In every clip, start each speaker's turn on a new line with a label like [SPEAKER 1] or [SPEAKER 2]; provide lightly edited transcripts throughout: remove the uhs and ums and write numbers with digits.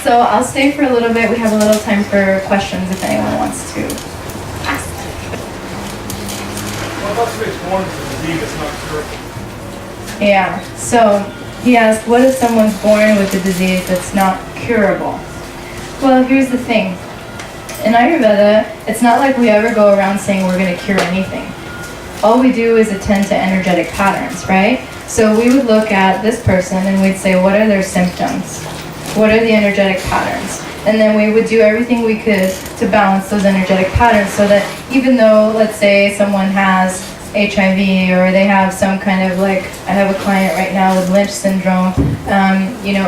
[SPEAKER 1] So I'll stay for a little bit. We have a little time for questions if anyone wants to ask.
[SPEAKER 2] What about somebody's born with a disease that's not curable?
[SPEAKER 1] Yeah, so he asked, what if someone's born with a disease that's not curable? Well, here's the thing. In Ayurveda, it's not like we ever go around saying we're going to cure anything. All we do is attend to energetic patterns, right? So we would look at this person and we'd say, what are their symptoms? What are the energetic patterns? And then we would do everything we could to balance those energetic patterns so that even though, let's say, someone has HIV or they have some kind of like, I have a client right now with Lynch syndrome,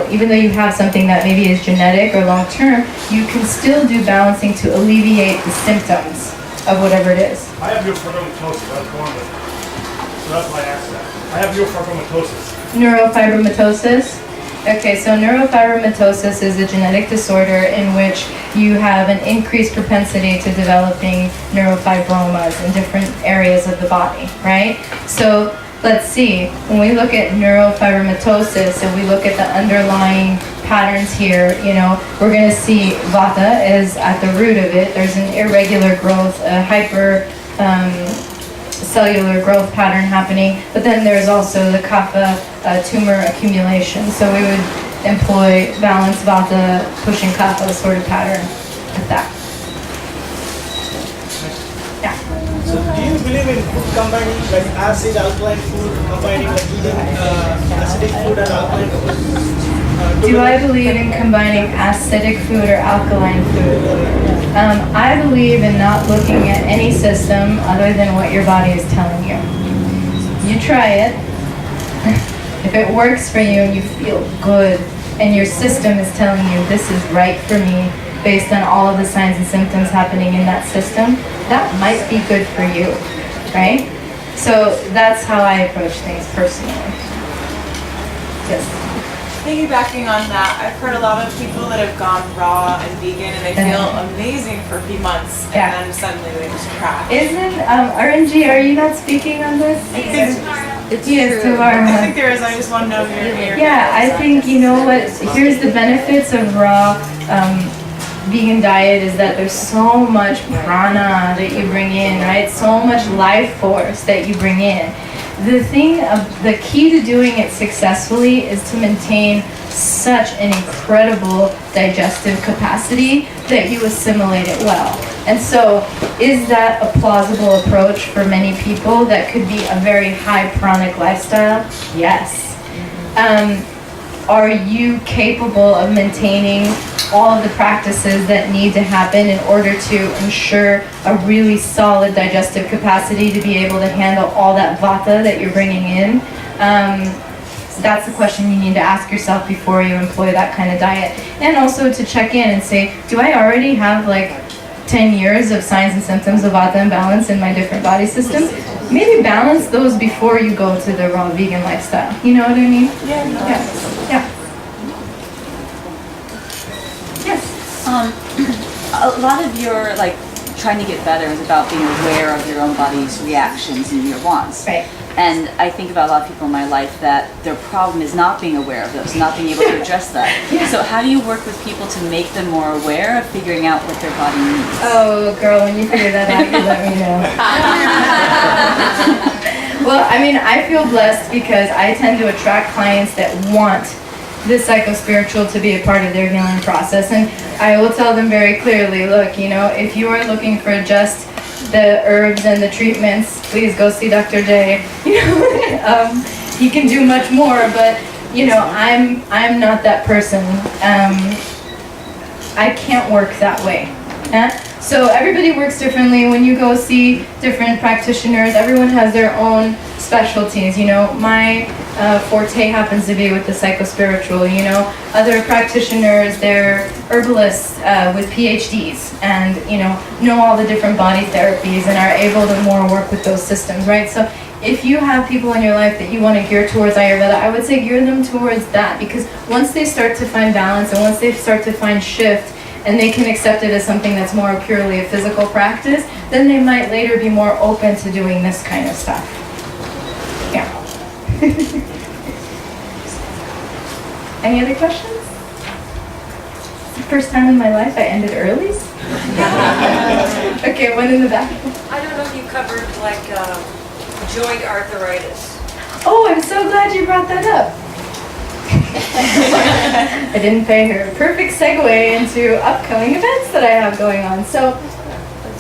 [SPEAKER 1] even though you have something that maybe is genetic or long-term, you can still do balancing to alleviate the symptoms of whatever it is.
[SPEAKER 2] I have neurofibromatosis, I was born with it. So that's why I asked that. I have neurofibromatosis.
[SPEAKER 1] Neurofibromatosis? Okay, so neurofibromatosis is a genetic disorder in which you have an increased propensity to developing neurofibromas in different areas of the body, right? So let's see, when we look at neurofibromatosis and we look at the underlying patterns here, we're going to see Vata is at the root of it. There's an irregular growth, a cellular growth pattern happening, but then there's also the kapha tumor accumulation. So we would employ balanced vata pushing kapha sort of pattern with that. Yeah.
[SPEAKER 3] So do you believe in food combining, like acid, alkaline food, combining like eating acidic food and alkaline food?
[SPEAKER 1] Do I believe in combining acidic food or alkaline food? I believe in not looking at any system other than what your body is telling you. You try it. If it works for you and you feel good and your system is telling you this is right for me based on all of the signs and symptoms happening in that system, that might be good for you, right? So that's how I approach things personally. Yes.
[SPEAKER 4] Piggybacking on that, I've heard a lot of people that have gone raw and vegan and they feel amazing for a few months and then suddenly they just crash.
[SPEAKER 1] Isn't, RNG, are you not speaking on this? Yes, tomorrow.
[SPEAKER 4] I think there is, I just want to know your
[SPEAKER 1] Yeah, I think, you know what, here's the benefits of raw vegan diet is that there's so much prana that you bring in, right? So much life force that you bring in. The key to doing it successfully is to maintain such an incredible digestive capacity that you assimilate it well. And so, is that a plausible approach for many people that could be a very high pranic lifestyle? Yes. Are you capable of maintaining all of the practices that need to happen in order to ensure a really solid digestive capacity to be able to handle all that vata that you're bringing in? So that's the question you need to ask yourself before you employ that kind of diet. And also to check in and say, do I already have like 10 years of signs and symptoms of vata imbalance in my different body systems? Maybe balance those before you go to the raw vegan lifestyle. You know what I mean? Yeah.
[SPEAKER 5] A lot of your trying to get better is about being aware of your own body's reactions and your wants.
[SPEAKER 1] Right.
[SPEAKER 5] And I think about a lot of people in my life that their problem is not being aware of those, not being able to address that. So how do you work with people to make them more aware of figuring out what their body needs?
[SPEAKER 1] Oh, girl, when you figure that out, you let me know. Well, I mean, I feel blessed because I tend to attract clients that want the psychospiritual to be a part of their healing process. And I will tell them very clearly, look, if you are looking for just the herbs and the treatments, please go see Dr. J. He can do much more, but I'm not that person. I can't work that way. So everybody works differently. When you go see different practitioners, everyone has their own specialties. My forte happens to be with the psychospiritual. Other practitioners, they're herbalists with PhDs and know all the different body therapies and are able to more work with those systems, right? So if you have people in your life that you want to gear towards Ayurveda, I would say gear them towards that, because once they start to find balance and once they start to find shift, and they can accept it as something that's more purely a physical practice, then they might later be more open to doing this kind of stuff. Yeah. Any other questions? First time in my life I ended early. Okay, one in the back.
[SPEAKER 6] I don't know if you covered like joint arthritis.
[SPEAKER 1] Oh, I'm so glad you brought that up. I didn't pay her. Perfect segue into upcoming events that I have going on. So,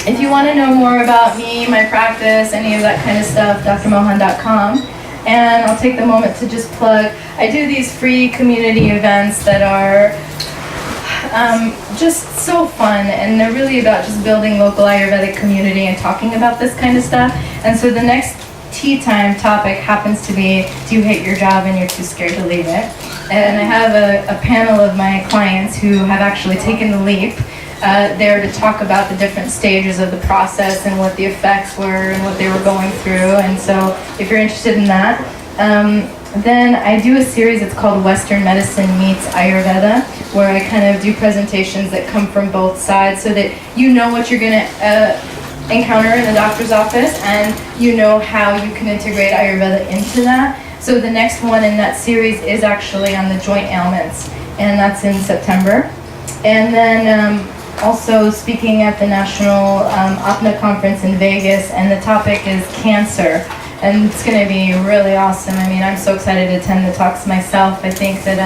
[SPEAKER 1] if you want to know more about me, my practice, any of that kind of stuff, drmohan.com. And I'll take the moment to just plug, I do these free community events that are just so fun, and they're really about just building local Ayurvedic community and talking about this kind of stuff. And so the next tea time topic happens to be, do you hate your job and you're too scared to leave it? And I have a panel of my clients who have actually taken the leap there to talk about the different stages of the process and what the effects were and what they were going through. And so if you're interested in that, then I do a series, it's called Western Medicine Meets Ayurveda, where I kind of do presentations that come from both sides so that you know what you're going to encounter in the doctor's office and you know how you can integrate Ayurveda into that. So the next one in that series is actually on the joint ailments, and that's in September. And then also speaking at the National Apna Conference in Vegas, and the topic is cancer. And it's going to be really awesome. I mean, I'm so excited to attend the talks myself. I think that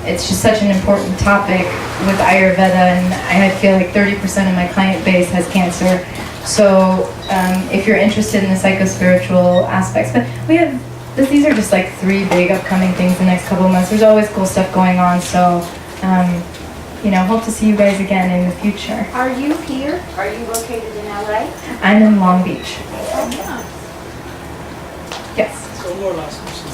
[SPEAKER 1] it's just such an important topic with Ayurveda, and I feel like 30% of my client base has cancer. So if you're interested in the psychospiritual aspects, but these are just like 3 big upcoming things the next couple of months. There's always cool stuff going on, so hope to see you guys again in the future.
[SPEAKER 7] Are you here? Are you located in LA?
[SPEAKER 1] I'm in Long Beach. Yes.
[SPEAKER 3] So more last question.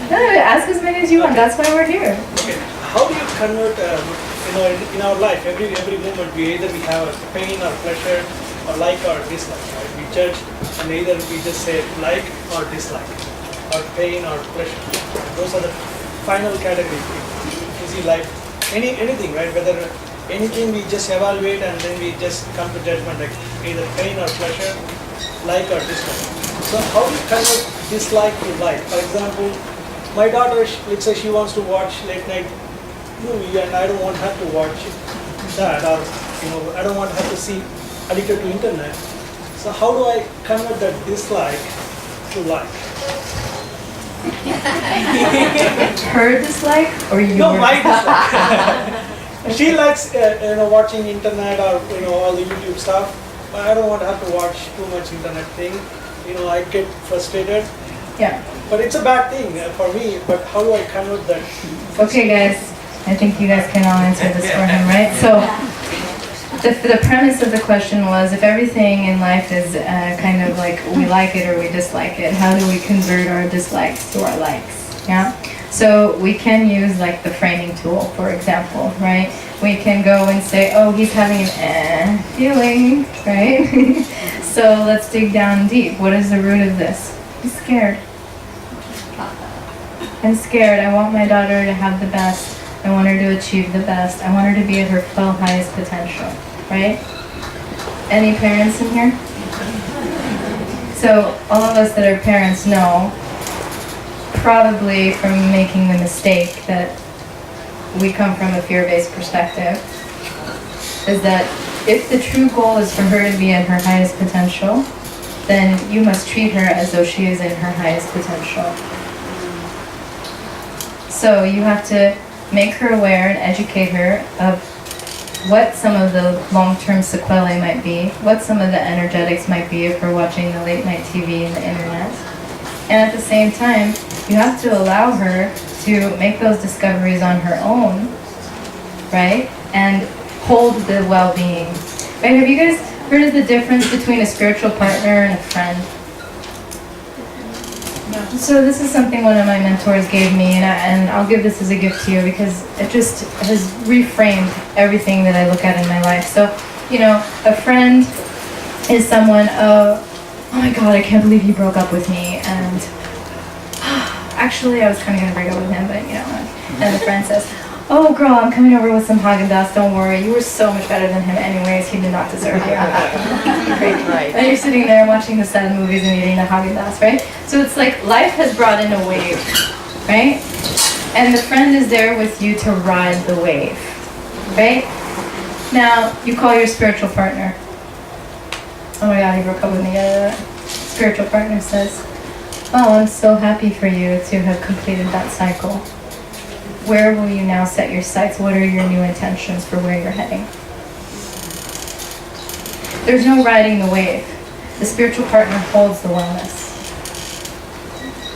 [SPEAKER 1] No, ask as many as you want. That's why we're here.
[SPEAKER 3] Okay. How do you convert, in our life, every moment we have a pain or pleasure or like or dislike, right? We judge and either we just say like or dislike or pain or pleasure. Those are the final categories. You see life, anything, right? Whether anything we just evaluate and then we just come to judgment like either pain or pleasure, like or dislike. So how do you convert dislike to like? For example, my daughter, let's say she wants to watch late night movie and I don't want her to watch that, or I don't want her to see addicted to internet. So how do I convert that dislike to like?
[SPEAKER 1] Her dislike or your?
[SPEAKER 3] No, my dislike. She likes watching internet or all the YouTube stuff, but I don't want her to watch too much internet thing. I get frustrated.
[SPEAKER 1] Yeah.
[SPEAKER 3] But it's a bad thing for me, but how do I convert that?
[SPEAKER 1] Okay, guys. I think you guys can all answer this for him, right? So, the premise of the question was, if everything in life is kind of like we like it or we dislike it, how do we convert our dislikes to our likes? Yeah. So we can use like the framing tool, for example, right? We can go and say, oh, he's having an feeling, right? So let's dig down deep. What is the root of this? He's scared. I'm scared. I want my daughter to have the best. I want her to achieve the best. I want her to be at her full highest potential, right? Any parents in here? So all of us that are parents know, probably from making the mistake that we come from a fear-based perspective, is that if the true goal is for her to be at her highest potential, then you must treat her as though she is in her highest potential. So you have to make her aware and educate her of what some of the long-term sequelae might be, what some of the energetics might be of her watching the late-night TV and the internet. And at the same time, you have to allow her to make those discoveries on her own, right? And hold the well-being. Right? Have you guys heard of the difference between a spiritual partner and a friend? No. So this is something one of my mentors gave me, and I'll give this as a gift to you because it just has reframed everything that I look at in my life. So, a friend is someone, oh my God, I can't believe you broke up with me, and actually I was kind of going to break up with him, but and the friend says, oh girl, I'm coming over with some Haagen-Dazs, don't worry, you were so much better than him anyways, he did not deserve you. Right. And you're sitting there watching the sad movies and eating the Haagen-Dazs, right? So it's like life has brought in a wave, right? And the friend is there with you to ride the wave. right? Now, you call your spiritual partner. Oh my God, he broke up with me. Spiritual partner says, oh, I'm so happy for you to have completed that cycle. Where will you now set your sights? What are your new intentions for where you're heading? There's no riding the wave. The spiritual partner holds the wellness.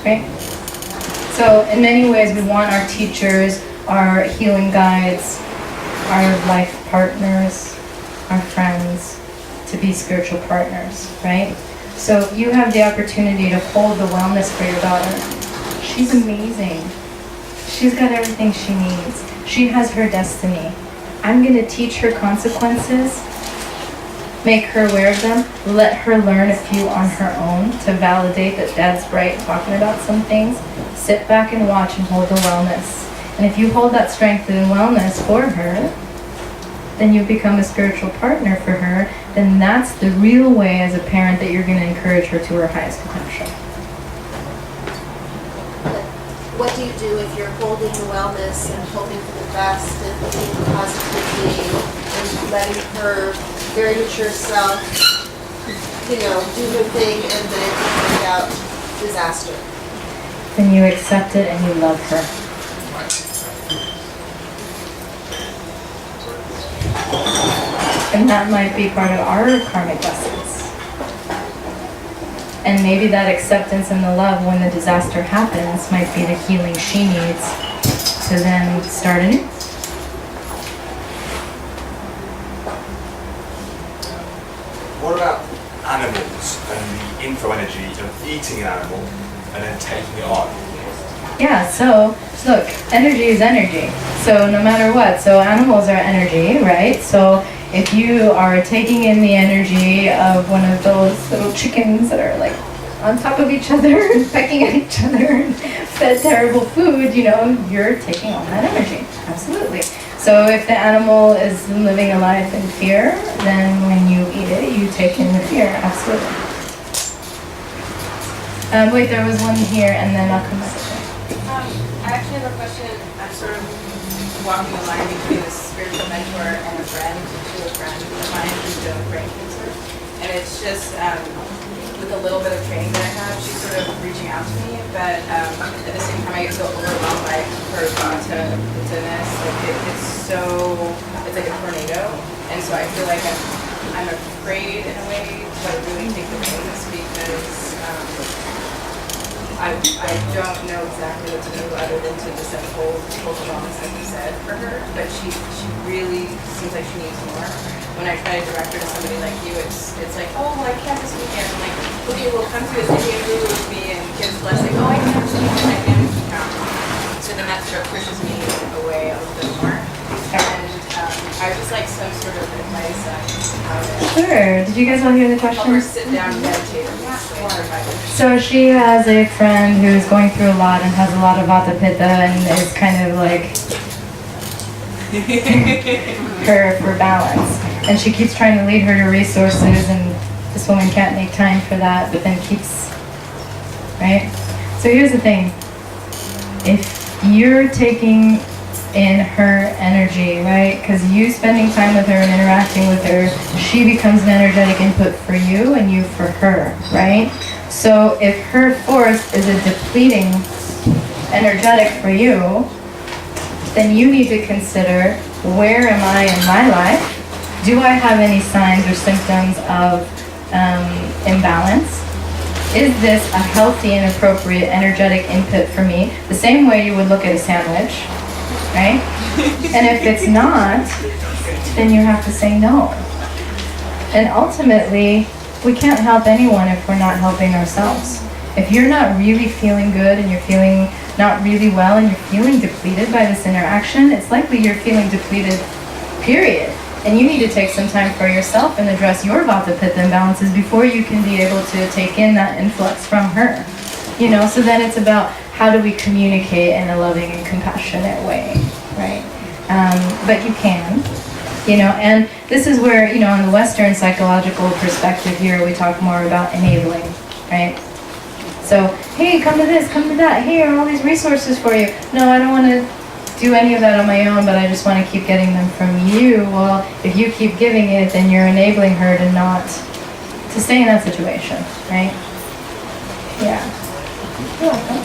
[SPEAKER 1] Right? So in many ways, we want our teachers, our healing guides, our life partners, our friends to be spiritual partners, right? So you have the opportunity to hold the wellness for your daughter. She's amazing. She's got everything she needs. She has her destiny. I'm going to teach her consequences, make her aware of them, let her learn a few on her own to validate that Dad's right talking about some things. Sit back and watch and hold the wellness. And if you hold that strength and wellness for her, then you become a spiritual partner for her, then that's the real way as a parent that you're going to encourage her to her highest potential.
[SPEAKER 8] What do you do if you're holding the wellness and hoping for the best and thinking positively and letting her very mature self, do her thing and then it turns out disaster?
[SPEAKER 1] Then you accept it and you love her. And that might be part of our karmic lessons. And maybe that acceptance and the love when the disaster happens might be the healing she needs to then start anew.
[SPEAKER 9] What about animals and the info energy of eating an animal and then taking it on?
[SPEAKER 1] Yeah, so look, energy is energy. So no matter what, so animals are energy, right? So if you are taking in the energy of one of those little chickens that are like on top of each other and pecking at each other and fed terrible food, you're taking on that energy. Absolutely. So if the animal is living a life in fear, then when you eat it, you take in the fear. Absolutely. Wait, there was one here and then I'll come back.
[SPEAKER 10] I actually have a question. I'm sort of walking the line between a spiritual mentor and a friend to a friend of mine who's doing brain cancer. And it's just, with a little bit of training that I have, she's sort of reaching out to me, but at the same time I get so overwhelmed by her vata-pittaness. It's like a tornado. And so I feel like I'm afraid in a way to really take the reins because I don't know exactly what to do other than to just hold the wellness like you said for her, but she really seems like she needs more. When I try to direct her to somebody like you, it's like, oh, well, I can't this weekend. I'm like, okay, well, come to this Indian guru with me and give us blessing. Oh, I can't this weekend. I can't this weekend. So then that sort of pushes me away a little bit more. And I would just like some sort of advice on how to...
[SPEAKER 1] Sure. Did you guys all hear the question?
[SPEAKER 10] Help her sit down and meditate.
[SPEAKER 1] So she has a friend who's going through a lot and has a lot of vata pitta and is kind of like her for balance. And she keeps trying to lead her to resources and this woman can't make time for that, but then keeps, right? So here's the thing. If you're taking in her energy, right? Because you spending time with her and interacting with her, she becomes an energetic input for you and you for her, right? So if her force is a depleting energetic for you, then you need to consider, where am I in my life? Do I have any signs or symptoms of imbalance? Is this a healthy and appropriate energetic input for me? The same way you would look at a sandwich, right? And if it's not, then you have to say no. And ultimately, we can't help anyone if we're not helping ourselves. If you're not really feeling good and you're feeling not really well and you're feeling depleted by this interaction, it's likely you're feeling depleted, period. And you need to take some time for yourself and address your vata pitta imbalances before you can be able to take in that influx from her. So then it's about how do we communicate in a loving and compassionate way, right? But you can, and this is where, in the Western psychological perspective here, we talk more about enabling, right? So, hey, come to this, come to that, here are all these resources for you. No, I don't want to do any of that on my own, but I just want to keep getting them from you. Well, if you keep giving it, then you're enabling her to stay in that situation, right? Yeah. You're welcome.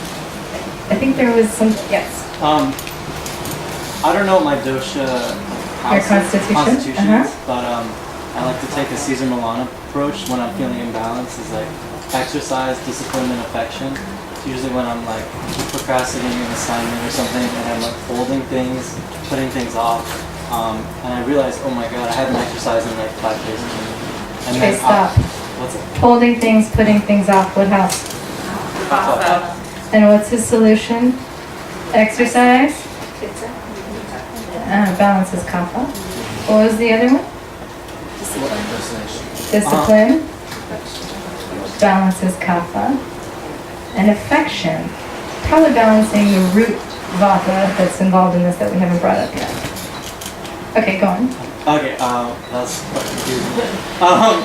[SPEAKER 1] I think there was some, yes.
[SPEAKER 11] I don't know my dosha
[SPEAKER 1] Your constitution?
[SPEAKER 11] but I like to take a Caesar Milan approach when I'm feeling imbalanced. Is like exercise, discipline, and affection. It's usually when I'm like procrastinating an assignment or something, and I'm like holding things, putting things off, and I realize, oh my god, I haven't exercised in like 5 days. And
[SPEAKER 1] Okay, stop.
[SPEAKER 11] What's it?
[SPEAKER 1] Holding things, putting things off. What else? And what's his solution? Exercise? Balance is kapha. What was the other one? Discipline. Balance is kapha. And affection. Probably balancing the root vata that's involved in this that we haven't brought up yet. Okay, go on.
[SPEAKER 11] Okay, that's quite confusing. I'm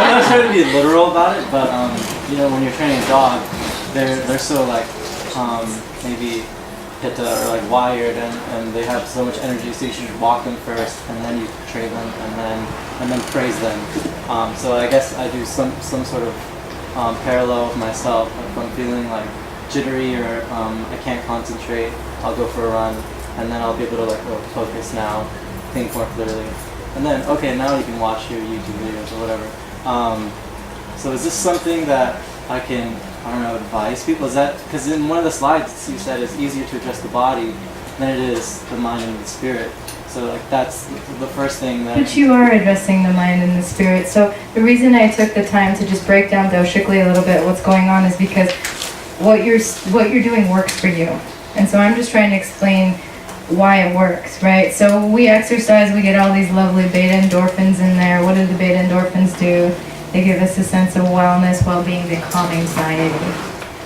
[SPEAKER 11] not trying to be literal about it, but you know, when you're training a dog, they're so like maybe pitta or like wired, and they have so much energy, so you should walk them first, and then you train them, and then praise them. So I guess I do some sort of parallel with myself. If I'm feeling like jittery or I can't concentrate, I'll go for a run, and then I'll be able to like focus now, think more clearly, and then okay, now you can watch your YouTube videos or whatever. So is this something that I can, I don't know, advise people? Is that, because in one of the slides you said it's easier to address the body than it is the mind and the spirit. So like that's the first thing that...
[SPEAKER 1] But you are addressing the mind and the spirit. So the reason I took the time to just break down doshically a little bit what's going on is because what you're doing works for you. And so I'm just trying to explain why it works, right? So we exercise, we get all these lovely beta endorphins in there. What do the beta endorphins do? They give us a sense of wellness, well-being, they calm anxiety,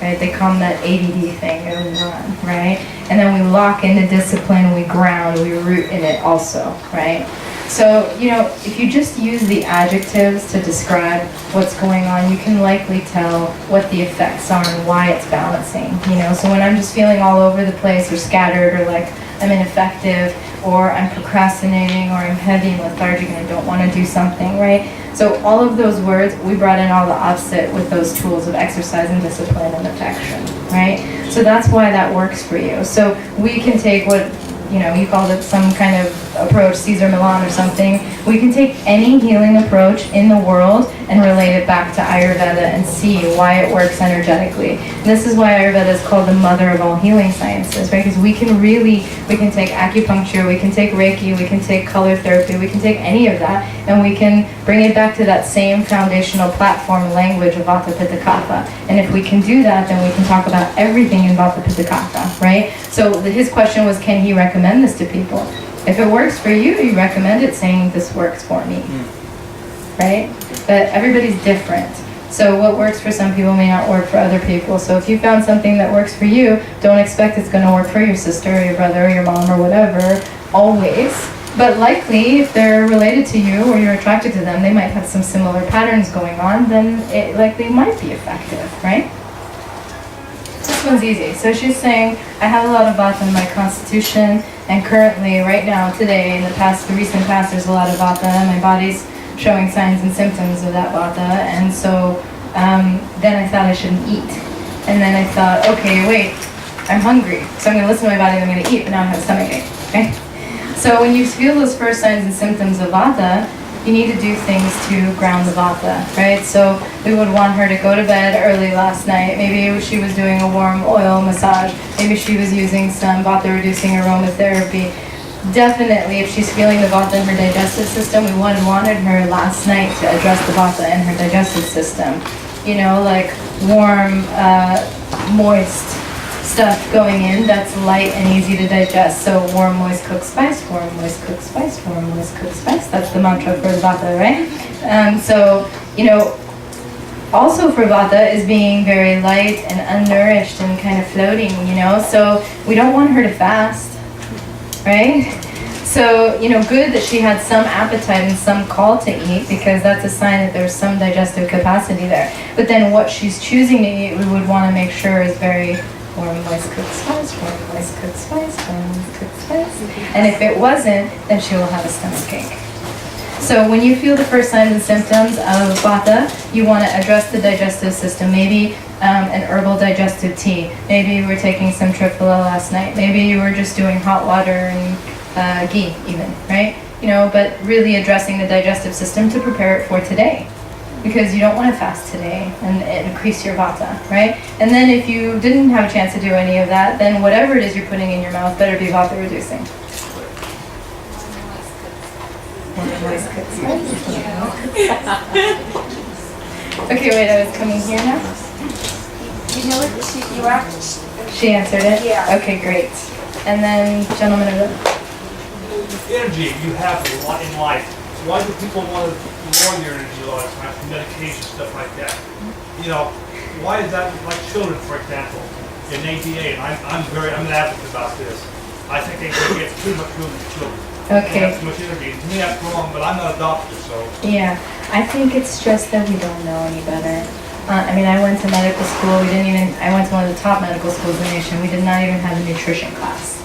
[SPEAKER 1] right? They calm that ADD thing going on, right? And then we lock into discipline, we ground, we root in it also, right? So, you know, if you just use the adjectives to describe what's going on, you can likely tell what the effects are and why it's balancing, you know? So when I'm just feeling all over the place or scattered or like I'm ineffective or I'm procrastinating or I'm heavy and lethargic and I don't want to do something, right? So all of those words, we brought in all the opposite with those tools of exercise and discipline and affection, right? So that's why that works for you. So we can take what, you know, you called it some kind of approach, Caesar Milan or something. We can take any healing approach in the world and relate it back to Ayurveda and see why it works energetically. And this is why Ayurveda is called the mother of all healing sciences, right? Because we can take acupuncture, we can take Reiki, we can take color therapy, we can take any of that, and we can bring it back to that same foundational platform language of Vata, Pitta, Kapha. And if we can do that, then we can talk about everything in Vata, Pitta, Kapha, right? So his question was, can he recommend this to people? If it works for you, you recommend it saying, this works for me, right? But everybody's different. So what works for some people may not work for other people. So if you found something that works for you, don't expect it's going to work for your sister or your brother or your mom or whatever, always. But likely, if they're related to you or you're attracted to them, they might have some similar patterns going on, then it likely might be effective, right? This one's easy. So she's saying, I have a lot of Vata in my constitution, and currently, right now, today, in the recent past, there's a lot of Vata, and my body's showing signs and symptoms of that Vata, and so then I thought I shouldn't eat. And then I thought, okay, wait, I'm hungry, so I'm going to listen to my body, I'm going to eat, but now I have a stomachache, okay? So when you feel those first signs and symptoms of Vata, you need to do things to ground the Vata, right? So we would want her to go to bed early last night. Maybe she was doing a warm oil massage. Maybe she was using some Vata-reducing aromatherapy. Definitely, if she's feeling the Vata in her digestive system, we wanted her last night to address the Vata in her digestive system. You know, like warm, moist stuff going in that's light and easy to digest. So warm, moist, cooked spice, warm, moist, cooked spice, warm, moist, cooked spice. That's the mantra for the Vata, right? So, you know, also for Vata is being very light and unnourished and kind of floating, you know? So we don't want her to fast, right? So, you know, good that she had some appetite and some call to eat, because that's a sign that there's some digestive capacity there. But then what she's choosing to eat, we would want to make sure is very warm, moist, cooked spice, warm, moist, cooked spice, warm, And if it wasn't, then she will have a stomach ache. So when you feel the first signs and symptoms of Vata, you want to address the digestive system. Maybe an herbal digestive tea. Maybe you were taking some triphala last night. Maybe you were just doing hot water and ghee even, right? You know, but really addressing the digestive system to prepare it for today. Because you don't want to fast today and increase your Vata, right? And then if you didn't have a chance to do any of that, then whatever it is you're putting in your mouth better be Vata reducing. Okay, wait, I was coming here now.
[SPEAKER 7] You know what you asked?
[SPEAKER 1] She answered it?
[SPEAKER 7] Yeah.
[SPEAKER 1] Okay, great. And then, gentleman over there.
[SPEAKER 2] Energy you have in life. Why do people want to lower their energy all the time? Medication, stuff like that. You know, why is that? Like children, for example, in ADA, and I'm an advocate about this. I think they get too much food in children.
[SPEAKER 1] Okay.
[SPEAKER 2] They have too much energy. To me, that's wrong, but I'm not a doctor, so.
[SPEAKER 1] Yeah, I think it's just that we don't know any better. I mean, I went to medical school. I went to one of the top medical schools in the nation. We did not even have a nutrition class.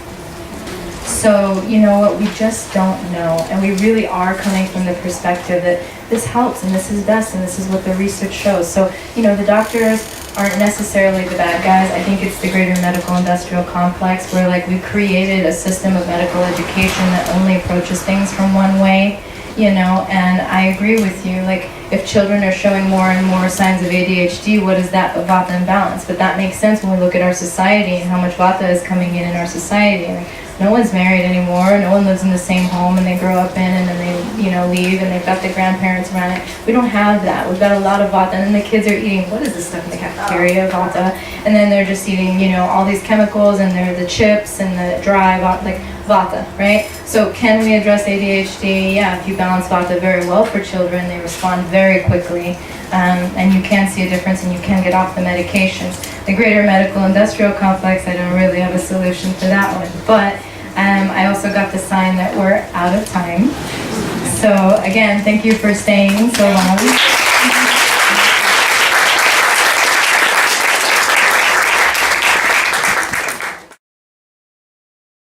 [SPEAKER 1] So, you know what, we just don't know. And we really are coming from the perspective that this helps and this is best and this is what the research shows. So, you know, the doctors aren't necessarily the bad guys. I think it's the greater medical industrial complex where like we created a system of medical education that only approaches things from one way, you know, and I agree with you. Like if children are showing more and more signs of ADHD, what is that but Vata imbalance? But that makes sense when we look at our society and how much Vata is coming in our society. Like, no one's married anymore, no one lives in the same home and they grow up in and then they, you know, leave and they've got the grandparents around it. We don't have that. We've got a lot of Vata and then the kids are eating, what is this stuff in the cafeteria, Vata? And then they're just eating, you know, all these chemicals and they're the chips and the dry Vata, like Vata, right? So can we address ADHD? Yeah, if you balance Vata very well for children, they respond very quickly. And you can see a difference and you can get off the medications. The greater medical industrial complex, I don't really have a solution for that one. But I also got the sign that we're out of time. So again, thank you for staying so long.